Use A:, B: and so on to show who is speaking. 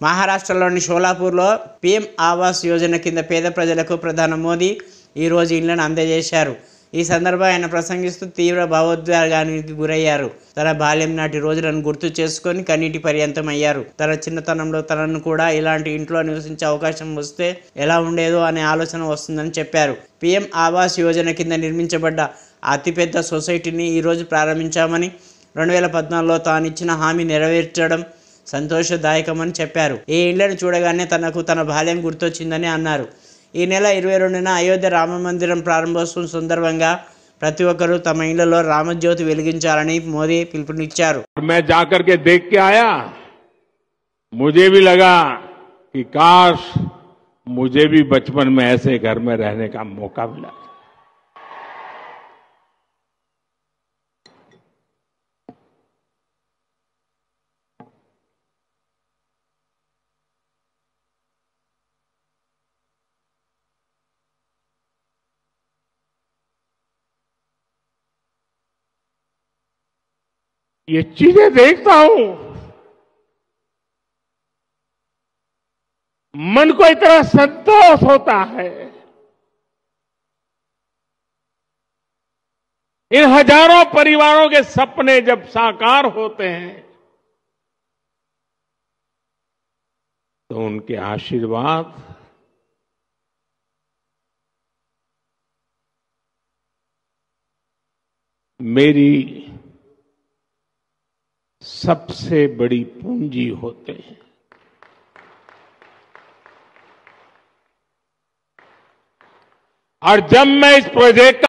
A: మహారాష్ట్రలోని షోలాపూర్లో పీఎం ఆవాస్ యోజన కింద పేద ప్రజలకు ప్రధాని మోదీ ఈరోజు ఇళ్లను అందజేశారు. ఈ సందర్భంగా ఆయన ప్రసంగిస్తూ తీవ్ర భావోద్వేగానికి గురయ్యారు. తన బాల్యం నాటి రోజులను గుర్తు చేసుకొని కన్నీటి పర్యంతం అయ్యారు. తన చిన్నతనంలో తనను కూడా ఇలాంటి ఇంట్లో నివసించే అవకాశం వస్తే ఎలా ఉండేదో అనే ఆలోచన వస్తుందని చెప్పారు. పీఎం ఆవాస్ యోజన కింద నిర్మించబడ్డ అతిపెద్ద సొసైటీని ఈరోజు ప్రారంభించామని, 2014లో తానిచ్చిన హామీ నెరవేర్చడం సంతోషదాయకమని చెప్పారు. ఈ ఇళ్లను చూడగానే తనకు తన బాల్యం గుర్తొచ్చిందని అన్నారు. ఈ నెల 22న అయోధ్య రామమందిరం ప్రారంభోత్సవం సందర్భంగా ప్రతి ఒక్కరూ తమ ఇళ్లలో రామజ్యోతి వెలిగించాలని మోదీ పిలుపునిచ్చారు.
B: मैं जाकर के देख के आया, मुझे भी लगा कि काश मुझे भी बचपन में ऐसे घर में रहने का मौका मिला. ये चीजें देखता हूं, मन को इतना संतोष होता है. इन हजारों परिवारों के सपने जब साकार होते हैं तो उनके आशीर्वाद मेरी सबसे बड़ी पूंजी होते हैं. और जब मैं इस प्रोजेक्ट